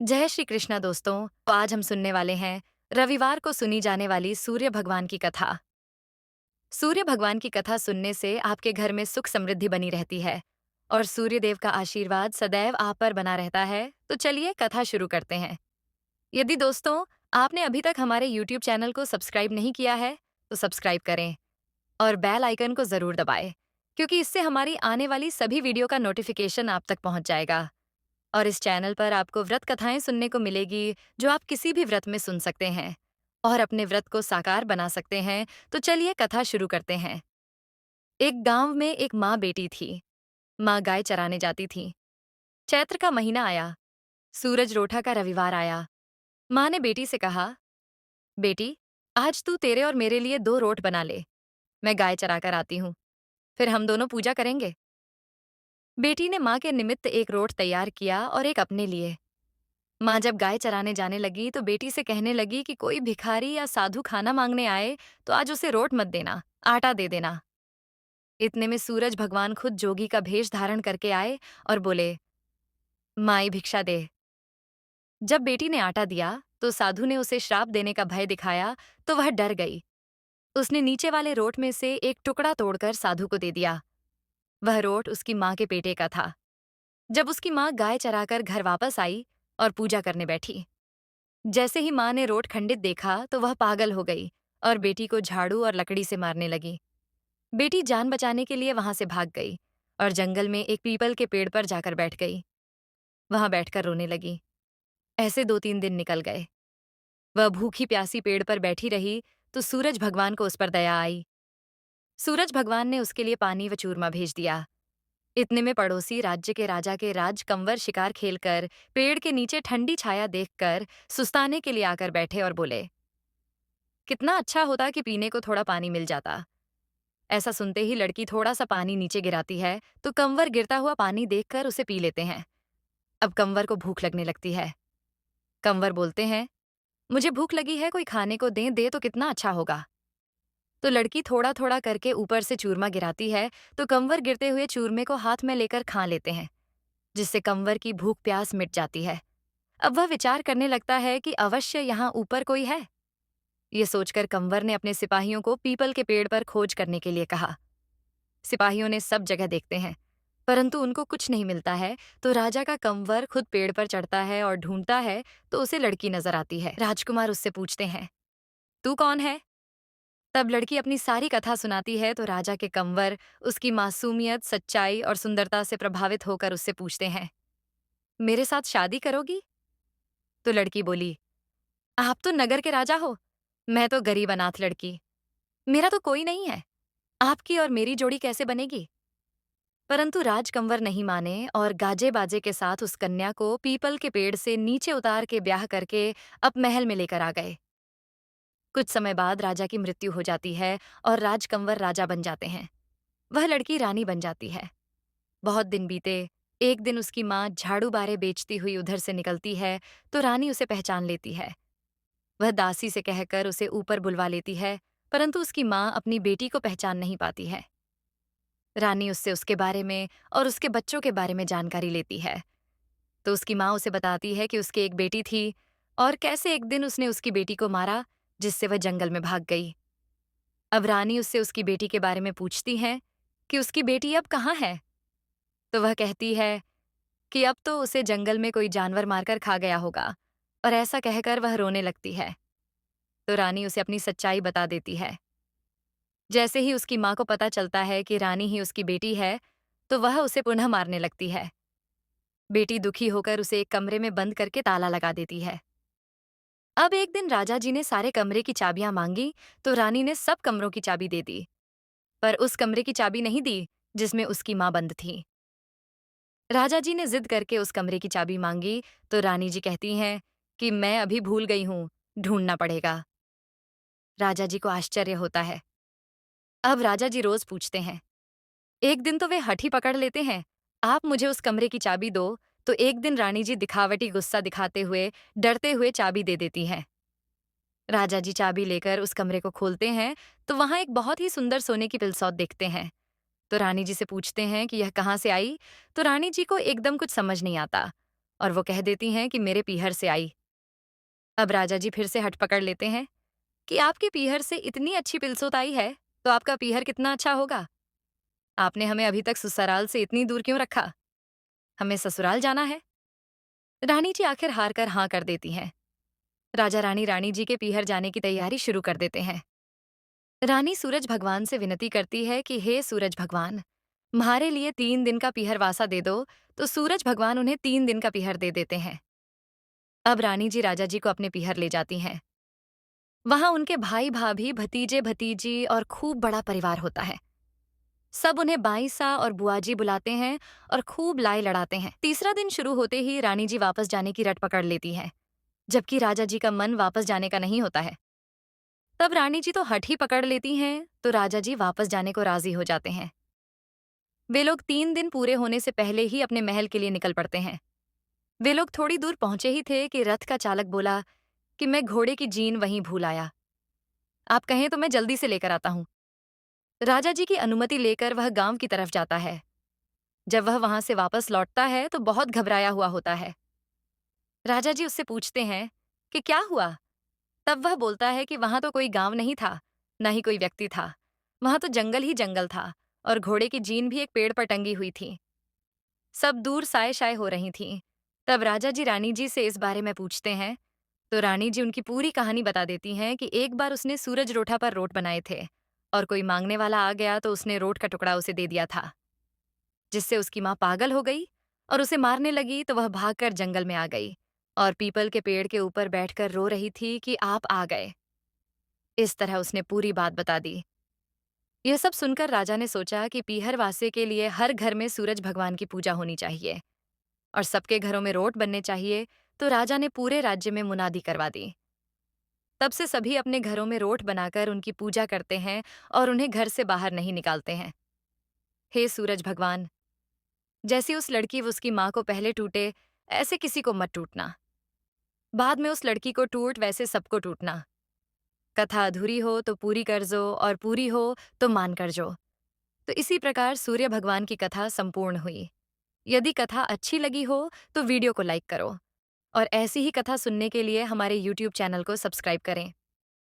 जय श्री कृष्णा दोस्तों। तो आज हम सुनने वाले हैं रविवार को सुनी जाने वाली सूर्य भगवान की कथा। सूर्य भगवान की कथा सुनने से आपके घर में सुख समृद्धि बनी रहती है और सूर्य देव का आशीर्वाद सदैव आप पर बना रहता है। तो चलिए कथा शुरू करते हैं। यदि दोस्तों आपने अभी तक हमारे YouTube चैनल को सब्सक्राइब नहीं किया है तो सब्सक्राइब करें और बेल आइकन को जरूर दबाएं, क्योंकि इससे हमारी आने वाली सभी वीडियो का नोटिफिकेशन आप तक पहुंच जाएगा। और इस चैनल पर आपको व्रत कथाएं सुनने को मिलेगी जो आप किसी भी व्रत में सुन सकते हैं और अपने व्रत को साकार बना सकते हैं। तो चलिए कथा शुरू करते हैं। एक गांव में एक माँ बेटी थी। माँ गाय चराने जाती थी। चैत्र का महीना आया। सूरज रोठा का रविवार आया। माँ ने बेटी से कहा, बेटी, आज तू तेरे और मेरे लिए 2 रोट बना ले। मैं गाय चरा कर आती हूँ, फिर हम दोनों पूजा करेंगे। बेटी ने माँ के निमित्त एक रोट तैयार किया और एक अपने लिए। माँ जब गाय चराने जाने लगी तो बेटी से कहने लगी कि कोई भिखारी या साधु खाना मांगने आए तो आज उसे रोट मत देना, आटा दे देना। इतने में सूरज भगवान खुद जोगी का भेष धारण करके आए और बोले, माई भिक्षा दे। जब बेटी ने आटा दिया तो साधु ने उसे श्राप देने का भय दिखाया तो वह डर गई। उसने नीचे वाले रोट में से एक टुकड़ा तोड़कर साधु को दे दिया। वह रोट उसकी माँ के पेटे का था। जब उसकी माँ गाय चराकर घर वापस आई और पूजा करने बैठी, जैसे ही माँ ने रोट खंडित देखा तो वह पागल हो गई और बेटी को झाड़ू और लकड़ी से मारने लगी। बेटी जान बचाने के लिए वहां से भाग गई और जंगल में एक पीपल के पेड़ पर जाकर बैठ गई। वहां बैठकर रोने लगी। ऐसे 2-3 दिन निकल गए। वह भूखी प्यासी पेड़ पर बैठी रही तो सूरज भगवान को उस पर दया आई। सूरज भगवान ने उसके लिए पानी व चूरमा भेज दिया। इतने में पड़ोसी राज्य के राजा के राजकंवर शिकार खेलकर पेड़ के नीचे ठंडी छाया देखकर सुस्ताने के लिए आकर बैठे और बोले, कितना अच्छा होता कि पीने को थोड़ा पानी मिल जाता। ऐसा सुनते ही लड़की थोड़ा सा पानी नीचे गिराती है तो कंवर गिरता हुआ पानी देखकर उसे पी लेते हैं। अब कंवर को भूख लगने लगती है। कंवर बोलते हैं, मुझे भूख लगी है, कोई खाने को दे तो कितना अच्छा होगा। तो लड़की थोड़ा थोड़ा करके ऊपर से चूरमा गिराती है तो कंवर गिरते हुए चूरमे को हाथ में लेकर खा लेते हैं, जिससे कंवर की भूख प्यास मिट जाती है। अब वह विचार करने लगता है कि अवश्य यहाँ ऊपर कोई है। ये सोचकर कंवर ने अपने सिपाहियों को पीपल के पेड़ पर खोज करने के लिए कहा। सिपाहियों ने सब जगह देखते हैं, परंतु उनको कुछ नहीं मिलता है। तो राजा का कंवर खुद पेड़ पर चढ़ता है और ढूंढता है तो उसे लड़की नजर आती है। राजकुमार उससे पूछते हैं, तू कौन है? तब लड़की अपनी सारी कथा सुनाती है तो राजा के कंवर उसकी मासूमियत, सच्चाई और सुंदरता से प्रभावित होकर उससे पूछते हैं, मेरे साथ शादी करोगी? तो लड़की बोली, आप तो नगर के राजा हो, मैं तो गरीब अनाथ लड़की, मेरा तो कोई नहीं है, आपकी और मेरी जोड़ी कैसे बनेगी? परंतु राजकंवर नहीं माने और गाजे बाजे के साथ उस कन्या को पीपल के पेड़ से नीचे उतार के ब्याह करके अब महल में लेकर आ गए। कुछ समय बाद राजा की मृत्यु हो जाती है और राजकंवर राजा बन जाते हैं। वह लड़की रानी बन जाती है। बहुत दिन बीते। एक दिन उसकी माँ झाड़ू बारे बेचती हुई उधर से निकलती है तो रानी उसे पहचान लेती है। वह दासी से कहकर उसे ऊपर बुलवा लेती है, परंतु उसकी माँ अपनी बेटी को पहचान नहीं पाती है। रानी उससे उसके बारे में और उसके बच्चों के बारे में जानकारी लेती है। तो उसकी माँ उसे बताती है कि उसकी एक बेटी थी और कैसे एक दिन उसने उसकी बेटी को मारा, जिससे वह जंगल में भाग गई। अब रानी उससे उसकी बेटी के बारे में पूछती है कि उसकी बेटी अब कहाँ है। तो वह कहती है कि अब तो उसे जंगल में कोई जानवर मारकर खा गया होगा, और ऐसा कहकर वह रोने लगती है। तो रानी उसे अपनी सच्चाई बता देती है। जैसे ही उसकी माँ को पता चलता है कि रानी ही उसकी बेटी है, तो वह उसे पुनः मारने लगती है। बेटी दुखी होकर उसे एक कमरे में बंद करके ताला लगा देती है। अब एक दिन राजा जी ने सारे कमरे की चाबियां मांगी तो रानी ने सब कमरों की चाबी दे दी, पर उस कमरे की चाबी नहीं दी जिसमें उसकी माँ बंद थी। राजा जी ने जिद करके उस कमरे की चाबी मांगी तो रानी जी कहती हैं कि मैं अभी भूल गई हूँ, ढूंढना पड़ेगा। राजा जी को आश्चर्य होता है। अब राजा जी रोज पूछते हैं। एक दिन तो वे हठी पकड़ लेते हैं, आप मुझे उस कमरे की चाबी दो। तो एक दिन रानी जी दिखावटी गुस्सा दिखाते हुए डरते हुए चाबी दे देती हैं। राजा जी चाबी लेकर उस कमरे को खोलते हैं तो वहां एक बहुत ही सुंदर सोने की पिलसौत देखते हैं। तो रानी जी से पूछते हैं कि यह कहाँ से आई। तो रानी जी को एकदम कुछ समझ नहीं आता और वो कह देती हैं कि मेरे पीहर से आई। अब राजा जी फिर से हट पकड़ लेते हैं कि आपके पीहर से इतनी अच्छी पिलसोत आई है, तो आपका पीहर कितना अच्छा होगा। आपने हमें अभी तक ससुराल से इतनी दूर क्यों रखा? हमें ससुराल जाना है। रानी जी आखिर हार कर हाँ कर देती हैं। राजा रानी रानी जी के पीहर जाने की तैयारी शुरू कर देते हैं। रानी सूरज भगवान से विनती करती है कि हे सूरज भगवान, म्हारे लिए 3 दिन का पीहर वासा दे दो। तो सूरज भगवान उन्हें 3 दिन का पीहर दे देते हैं। अब रानी जी राजा जी को अपने पीहर ले जाती हैं। वहां उनके भाई भाभी भतीजे भतीजी और खूब बड़ा परिवार होता है। सब उन्हें बाईसा और बुआजी बुलाते हैं और खूब लाई लड़ाते हैं। तीसरा दिन शुरू होते ही रानी जी वापस जाने की रट पकड़ लेती हैं, जबकि राजा जी का मन वापस जाने का नहीं होता है। तब रानी जी तो हठ ही पकड़ लेती हैं, तो राजा जी वापस जाने को राजी हो जाते हैं। वे लोग 3 दिन पूरे होने से पहले ही अपने महल के लिए निकल पड़ते हैं। वे लोग थोड़ी दूर पहुंचे ही थे कि रथ का चालक बोला कि मैं घोड़े की जीन वहीं भूल आया। आप कहें तो मैं जल्दी से लेकर आता हूँ। राजा जी की अनुमति लेकर वह गांव की तरफ जाता है। जब वह वहां से वापस लौटता है तो बहुत घबराया हुआ होता है। राजा जी उससे पूछते हैं कि क्या हुआ? तब वह बोलता है कि वहां तो कोई गांव नहीं था, न ही कोई व्यक्ति था। वहां तो जंगल ही जंगल था और घोड़े की जीन भी एक पेड़ पर टंगी हुई थी। सब दूर साए शाए हो रही थीं। तब राजा जी रानी जी से इस बारे में पूछते हैं, तो रानी जी उनकी पूरी कहानी बता देती हैं कि एक बार उसने सूरज रोठा पर रोट बनाए थे और कोई मांगने वाला आ गया तो उसने रोट का टुकड़ा उसे दे दिया था, जिससे उसकी माँ पागल हो गई और उसे मारने लगी। तो वह भागकर जंगल में आ गई और पीपल के पेड़ के ऊपर बैठकर रो रही थी कि आप आ गए। इस तरह उसने पूरी बात बता दी। यह सब सुनकर राजा ने सोचा कि पीहर वासे के लिए हर घर में सूरज भगवान की पूजा होनी चाहिए और सबके घरों में रोट बनने चाहिए। तो राजा ने पूरे राज्य में मुनादी करवा दी। तब से सभी अपने घरों में रोट बनाकर उनकी पूजा करते हैं और उन्हें घर से बाहर नहीं निकालते हैं। हे सूरज भगवान, जैसी उस लड़की व उसकी माँ को पहले टूटे, ऐसे किसी को मत टूटना। बाद में उस लड़की को टूट वैसे सबको टूटना। कथा अधूरी हो तो पूरी कर जो और पूरी हो तो मान कर जो। तो इसी प्रकार सूर्य भगवान की कथा संपूर्ण हुई। यदि कथा अच्छी लगी हो तो वीडियो को लाइक करो और ऐसी ही कथा सुनने के लिए हमारे YouTube चैनल को सब्सक्राइब करें।